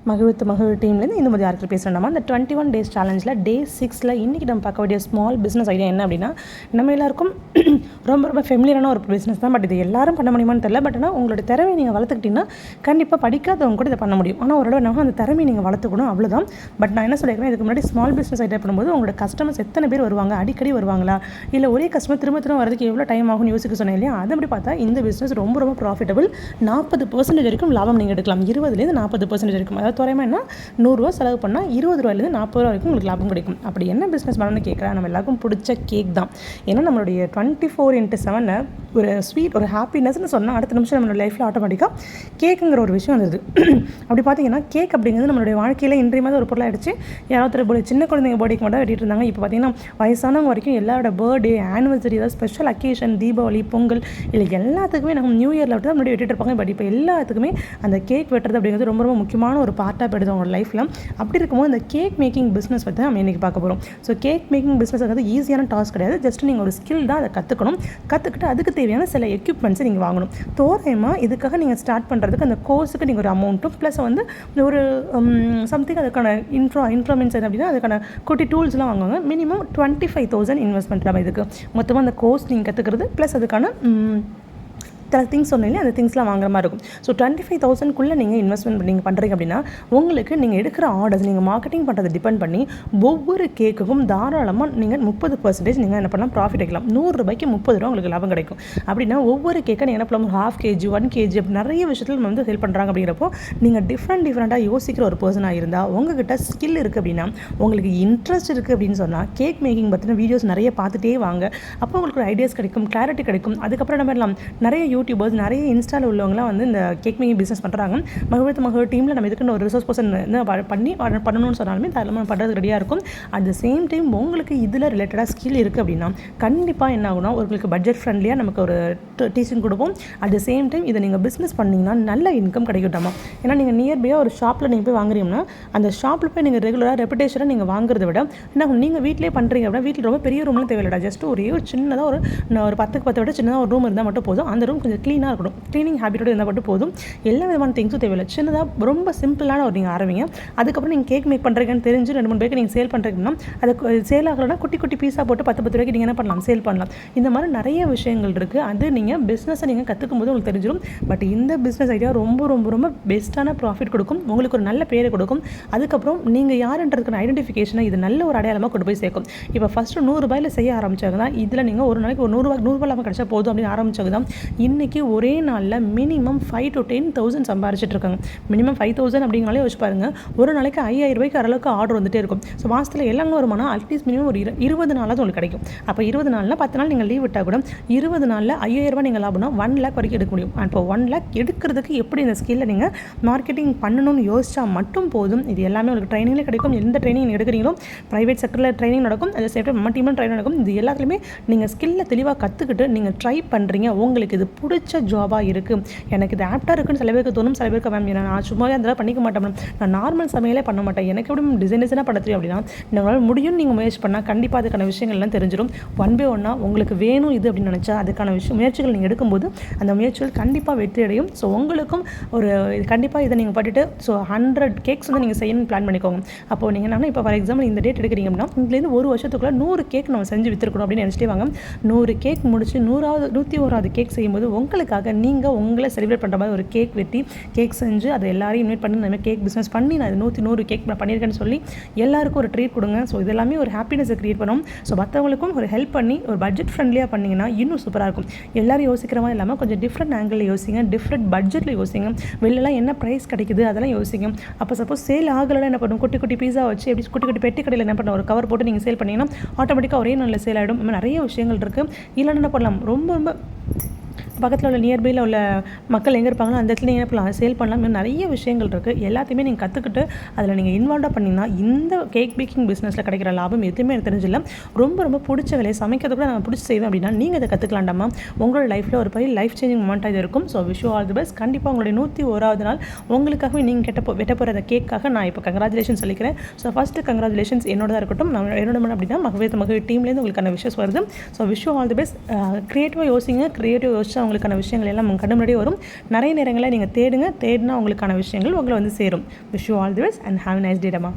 மகிழ்வு டீம்லேருந்து இந்துமதி ஆர்கில் பேசுகிறோம். நம்ம அந்த 21 days சேலஞ்சில் டே 6 இன்றைக்கி நம்ம பார்க்க வேண்டிய ஸ்மால் பிஸ்னஸ் ஐடியா என்ன அப்படின்னா, நம்ம எல்லாருக்கும் ரொம்ப ஃபெமிலியரான ஒரு பிஸ்னஸ் தான். பட் இது எல்லாரும் பண்ண முடியுமான்னு தெரியல. பட் ஆனால் உங்களோட திறமையை நீங்கள் வளர்த்துக்கிட்டிங்கன்னா கண்டிப்பாக படிக்காதவங்க கூட இதை பண்ண முடியும். ஆனால் ஒரு நம்ம அந்த திறமையை நீங்கள் வளர்த்துக்கணும், அவ்வளோதான். பட் நான் என்ன சொல்லியிருக்கேன், இதுக்கு முன்னாடி ஸ்மால் பிஸ்னஸ் ஐடியா பண்ணும்போது உங்களோட கஸ்டமர்ஸ் எத்தனை பேர் வருவாங்க, அடிக்கடி வருவாங்களா, இல்லை ஒரே கஸ்டமர் திரும்ப வரதுக்கு எவ்வளோ டைம் ஆகும்னு யோசிக்க சொன்னேன் இல்லையா. அதை அப்படி பார்த்தா இந்த பிஸ்னஸ் ரொம்ப ப்ராஃபிட்டபிள். 40% வரைக்கும் லாபம் நீங்கள் எடுக்கலாம். 20% 40% வரைக்கும். அதாவது தோராயமாக என்ன, 100 ரூபா செலவு பண்ணால் 20 ரூபாயிலேருந்து 40 ரூபா வரைக்கும் உங்களுக்கு லாபம் கிடைக்கும். அப்படி என்ன பிஸ்னஸ் பண்ணணும்னு கேட்குறேன். நம்ம எல்லாருக்கும் பிடிச்ச கேக் தான். ஏன்னா நம்மளுடைய 24/7 ஒரு ஸ்வீட், ஒரு ஹாப்பினஸ்ன்னு சொன்னால் அடுத்த நிமிஷம் நம்மளோட லைஃப்பில் ஆட்டோமேட்டிக்காக கேக்குங்கிற ஒரு விஷயம் வந்தது. அப்படி பார்த்தீங்கன்னா கேக் அப்படிங்கிறது நம்மளுடைய வாழ்க்கையில் இன்றியமாக ஒரு பொருளாகிடுச்சு. யாராவது சின்ன குழந்தைங்க பர்த்டேக்கு மட்டும் வெட்டிட்டு இருந்தாங்க. இப்போ பார்த்தீங்கன்னா வயசானவங்க வரைக்கும் எல்லாரோட பர்த்டே, ஆனிவர்சரி, ஏதாவது ஸ்பெஷல் அக்கேஷன், தீபாவளி, பொங்கல், இல்லை எல்லாத்துக்குமே நம்ம நியூ இயரில் விட்டு தான் முன்னாடி வெட்டிட்டு இருப்பாங்க. பட் இப்போ எல்லாத்துக்குமே அந்த கேக் வெட்டுறது அப்படிங்கிறது ரொம்ப முக்கியமான ஒரு பார்ட்டாக போயிடுது அவங்களோட லைஃப்பில். அப்படி இருக்கும்போது இந்த கேக் மேக்கிங் பிஸ்னஸ் பற்றி நம்ம இன்றைக்கி பார்க்க போகிறோம். ஸோ கேக் மேக்கிங் பிஸ்னஸ் வந்து ஈஸியான டாஸ்க் கிடையாது. ஜஸ்ட் நீங்கள் ஒரு ஸ்கில் தான், அதை கற்றுக்கிட்டு அதுக்கு தேவையான சில எக்யூப்மெண்ட்ஸை நீங்கள் வாங்கணும். தோராயமாக இதுக்காக நீங்கள் ஸ்டார்ட் பண்ணுறதுக்கு அந்த கோர்ஸுக்கு நீங்கள் ஒரு அமௌண்ட்டும் ப்ளஸ் வந்து ஒரு சம்திங் அதுக்கான இன்ஃப்ளூமென்ஸ் அப்படின்னா அதுக்கான குட்டி டூல்ஸ்லாம் வாங்குவாங்க. மினிமம் 25,000 இன்வெஸ்ட்மெண்ட் நம்ம இதுக்கு மொத்தமாக அந்த கோர்ஸ் நீங்கள் கற்றுக்கிறது ப்ளஸ் அதுக்கான திங்ஸ் சொன்னீங்களே அந்த திங்ஸ்லாம் வாங்குற மாதிரி இருக்கும். ஸோ 25,000க்குள்ளே நீங்கள் இன்வெஸ்ட்மெண்ட் நீங்கள் பண்ணுறீங்க அப்படின்னா உங்களுக்கு நீங்கள் எடுக்கிற ஆர்டர்ஸ், நீங்கள் மார்க்கெட்டிங் பண்ணுறதை டிபெண்ட் பண்ணி ஒவ்வொரு கேக்குக்கும் தாராளமாக நீங்கள் 30% நீங்கள் என்ன பண்ணலாம், ப்ராஃபிட் வைக்கலாம். 100 ரூபாய்க்கு 30 ரூபா உங்களுக்கு லாபம் கிடைக்கும். அப்படின்னா ஒவ்வொரு கேக்கை நீங்கள் என்ன பண்ணலாம், 1/2 kg 1 kg அப்படி நிறைய விஷயத்தில் வந்து ஹெல்ப் பண்ணுறாங்க. அப்படிங்கிறப்போ நீங்கள் டிஃப்ரெண்ட்டாக யோசிக்கிற ஒரு பர்சனாக இருந்தால், உங்ககிட்ட ஸ்கில் இருக்குது அப்படின்னா, உங்களுக்கு இன்ட்ரெஸ்ட் இருக்குது அப்படின்னு சொன்னால் கேக் மேக்கிங் பற்றின வீடியோஸ் நிறைய பார்த்துட்டே வாங்க. அப்போ உங்களுக்கு ஒரு ஐடியாஸ் கிடைக்கும், கிளாரிட்டி கிடைக்கும். அதுக்கப்புறம் நம்ம எல்லாம் நிறைய யூடியூபர்ஸ், நிறைய இன்ஸ்டாவில் உள்ளவங்களாம் வந்து இந்த கேக் மேக்கிங் பிஸ்னஸ் பண்ணுறாங்க. மகிழ் டீமில் நம்ம இதுக்குன்னு ஒரு ரிசோர்ஸ் பர்சன் பண்ணி பண்ணணும்னு சொன்னாலுமே தாராளமாக பண்ணுறது ரெடியாக இருக்கும். அட் த சேம் டைம் உங்களுக்கு இதில் ரிலேட்டடாக ஸ்கில் இருக்குது அப்படின்னா கண்டிப்பாக என்ன ஆகுனா உங்களுக்கு பட்ஜெட் ஃப்ரெண்ட்லியாக நமக்கு ஒரு டீச்சிங் கொடுப்போம். அட் த சேம் டைம் இதை நீங்கள் பிஸ்னஸ் பண்ணிங்கன்னா நல்ல இன்கம் கிடைக்கட்டாமா. ஏன்னா நீங்கள் நியர்பையாக ஒரு ஷாப்பில் நீங்கள் போய் வாங்குறீங்கன்னா அந்த ஷாப்பில் போய் நீங்கள் ரெகுலராக ரெப்புடேஷனாக நீங்கள் வாங்குறத விட என்ன நீங்கள் வீட்டிலே பண்ணுறீங்க அப்படின்னா வீட்டில் ரொம்ப பெரிய ரூம்லாம் தேவையில்லை. ஜஸ்ட் ஒரே ஒரு சின்னதாக ஒரு 10க்கு 10 விட சின்னதாக ஒரு ரூம் இருந்தால் மட்டும் போதும். அந்த ரூம் கொஞ்சம் க்ளீனாக இருக்கணும், க்ளீனிங் ஹேபிட்டோடு இருந்தால் மட்டும் போதும். எல்லா விதமான திங்ஸும் தேவையில்லை. சின்னதாக ரொம்ப சிம்பிளான ஒரு நீங்கள் ஆரம்பிங்க. அதுக்கப்புறம் நீங்கள் கேக் மேக் பண்ணுறீங்கன்னு தெரிஞ்சு 2-3 பேருக்கு நீங்கள் சேல் பண்ணுறீங்கன்னா அது சேல் ஆகலைன்னா குட்டி பீஸாக போட்டு 10 ரூபாய்க்கு நீங்கள் என்ன பண்ணலாம், சேல் பண்ணலாம். இந்த மாதிரி நிறைய விஷயங்கள் இருக்குது. அது நீங்கள் பிஸ்னஸை நீங்கள் கற்றுக்கும் போது உங்களுக்கு தெரிஞ்சிடும். பட் இந்த பிஸ்னஸ் ஐடியா ரொம்ப பெஸ்ட்டான ப்ராஃபிட் கொடுக்கும், உங்களுக்கு ஒரு நல்ல பேரை கொடுக்கும். அதுக்கப்புறம் நீங்கள் யாருன்றதுக்கான ஐடென்டிஃபிகேஷனை இது நல்ல ஒரு அடையாளமாக கொண்டு போய் சேர்க்கும். இப்போ ஃபஸ்ட்டு 100 ரூபாயில் செய்ய ஆரம்பிச்சாங்க தான் இதில் நீங்கள் ஒரு நாளைக்கு ஒரு 100 ரூபாய் இல்லாமல் கிடச்சா போதும் அப்படின்னு ஆரம்பிச்சாங்க தான் இன்றைக்கி ஒரே நாளில் மினிமம் 5,000 to 10,000 சம்பாரிச்சிட்டு இருக்காங்க. மினிமம் 5,000 அப்படிங்கிறனாலே யோசிச்சு பாருங்கள். ஒரு நாளைக்கு 5,000 ரூபாய்க்கு அளவுக்கு ஆர்டர் வந்துட்டே இருக்கும். ஸோ மாதத்தில் எல்லாமே வருமானம் அட்லீஸ்ட் மினிமம் ஒரு 20 நாளாவது உங்களுக்கு கிடைக்கும். அப்போ 20 நாளில் 10 நாள் நீங்கள் லீவ் விட்டால் கூட 20 நாளில் 5,000 ரூபாய் நீங்கள் லாபம்னா 1 lakh வரைக்கும் எடுக்க முடியும். இப்போ 1 lakh எடுக்கிறதுக்கு எப்படி இந்த ஸ்கில்லை நீங்கள் மார்க்கெட்டிங் பண்ணணும்னு யோசிச்சா மட்டும் போதும். இது எல்லாமே உங்களுக்கு ட்ரைனிங்கில் கிடைக்கும். எந்த ட்ரைனிங் எடுக்கிறீங்களோ ப்ரைவேட் செக்டரில் ட்ரைனிங் நடக்கும், அதை சேர்த்து நம்ம டீமில் ட்ரைனிங் நடக்கும். இது எல்லாத்துலேயுமே நீங்கள் ஸ்கில்லை தெளிவாக கற்றுக்கிட்டு நீங்கள் ட்ரை பண்ணுறீங்க. உங்களுக்கு இது பிடிச்ச ஜாபாக இருக்குது, எனக்கு இது ஆப்டாக இருக்குன்னு சில பேருக்கு தோணும். சில பேருக்கு மேம் நான் சும்மாவே அதெல்லாம் பண்ணிக்க மாட்டேன், நான் நார்மல் சமையலே பண்ண மாட்டேன், எனக்கு எப்படி டிசைனாக பண்ண தெரியும் அப்படின்னா உங்களால் முடியும்னு நீங்கள் முயற்சி பண்ணால் கண்டிப்பாக அதுக்கான விஷயங்கள்லாம் தெரிஞ்சிடும். 1 by 1 உங்களுக்கு வேணும் இது அப்படின்னு நினச்சா அதுக்கான முயற்சிகள் நீங்கள் எடுக்கும்போது அந்த முயற்சிகள் கண்டிப்பாக வெற்றி அடையும். ஸோ உங்களுக்கும் ஒரு கண்டிப்பாக இதை நீங்கள் பட்டுட்டு 100 கேக்ஸ் வந்து நீங்கள் செய்யணும்னு பிளான் பண்ணிக்கோங்க. அப்போது நீங்கள் என்ன இப்போ ஃபார் எக்ஸாம்பிள் இந்த டேட் எடுக்கிறீங்க அப்படின்னா இதுலேருந்து ஒரு வருஷத்துக்குள்ளே 100 கேக் நம்ம செஞ்சு விற்றுருக்கணும் அப்படின்னு நினச்சிட்டே வாங்க. 100 கேக் முடிச்சு 101வது கேக் செய்யும்போது உங்களுக்காக நீங்கள் உங்களை செலிப்ரேட் பண்ணுற மாதிரி ஒரு கேக் வெட்டி கேக் செஞ்சு அதை எல்லாரையும் இன்வைட் பண்ணி நம்ம கேக் பிஸ்னஸ் பண்ணி நான் 100 கேக் நான் பண்ணியிருக்கேன்னு சொல்லி எல்லாருக்கும் ஒரு ட்ரீட் கொடுங்க. ஸோ இதெல்லாமே ஒரு ஹாப்பினஸை க்ரியேட் பண்ணும். ஸோ மற்றவங்களுக்கும் ஒரு ஹெல்ப் பண்ணி ஒரு பட்ஜெட் ஃப்ரெண்ட்லியாக பண்ணிங்கன்னா இன்னும் சூப்பராக இருக்கும். எல்லோரும் யோசிக்கிற மாதிரி இல்லாமல் கொஞ்சம் டிஃப்ரெண்ட் ஆங்கிளில் யோசிங்க, டிஃப்ரெண்ட் பட்ஜெட்டில் யோசிங்க, வெளிலலாம் என்ன ப்ரைஸ் கிடைக்குது அதெல்லாம் யோசிங்க. அப்போ சப்போஸ் சேல் ஆகலைன்னா என்ன பண்ணும், குட்டி பீஸா வச்சு எப்படி குட்டி பெட்டி கடையில் என்ன பண்ண ஒரு கவர் போட்டு நீங்கள் சேல் பண்ணிங்கன்னா ஆட்டோமேட்டிக்காக ஒரே நல்ல சேல் ஆகிடும். நிறைய விஷயங்கள் இருக்குது. இல்லைன்னா என்ன பண்ணலாம், ரொம்ப பக்கத்தில் உள்ள நியர்பையில் உள்ள மக்கள் எங்கே இருப்பாங்களோ அந்த இடத்துல என்ன பண்ணலாம், சேல் பண்ணலாம். இன்னும் நிறைய விஷயங்கள் இருக்குது. எல்லாத்தையுமே நீங்கள் கற்றுக்கிட்டு அதில் நீங்கள் இன்வால்வாக பண்ணிங்கன்னா இந்த கேக் பேக்கிங் பிஸ்னஸில் கிடைக்கிற லாபம் எதுவுமே எனக்கு தெரிஞ்சில்லை. ரொம்ப பிடிச்ச வேலையை சமைக்கிறது கூட நான் பிடிச்சி செய்வேன் அப்படின்னா நீங்கள் இதை கற்றுக்கலாண்டாமா. உங்களோட லைஃப்பில் ஒரு பெரிய லைஃப் சேஞ்சிங் மொமெண்ட்டாக இது இருக்கும். So wish you all the best. கண்டிப்பாக உங்களுடைய 101வது நாள் உங்களுக்காகவே நீங்கள் வெட்ட போகிற அந்த கேக்காக நான் இப்போ கங்க்ராச்சுலேஷன் சொல்லிக்கிறேன். ஸோ ஃபஸ்ட்டு கங்க்ராச்சுலேஷன்ஸ் என்னோட இருக்கட்டும். என்னோட அப்படின்னா மகிழ் டீம்லேருந்து உங்களுக்கான விஷஸ் வருது. So wish you all the best. க்ரியேட்டிவாக யோசிங்க, க்ரியேட்டிவ் யோசிச்சா உங்களுக்கான விஷயங்கள் எல்லாம் உங்கள் கண்ணு முன்னாடியே வரும். நிறைய நேரங்களில் நீங்கள் தேடினா உங்களுக்கான விஷயங்கள் உங்களை வந்து சேரும். Wish you all the best and have nice day டமா.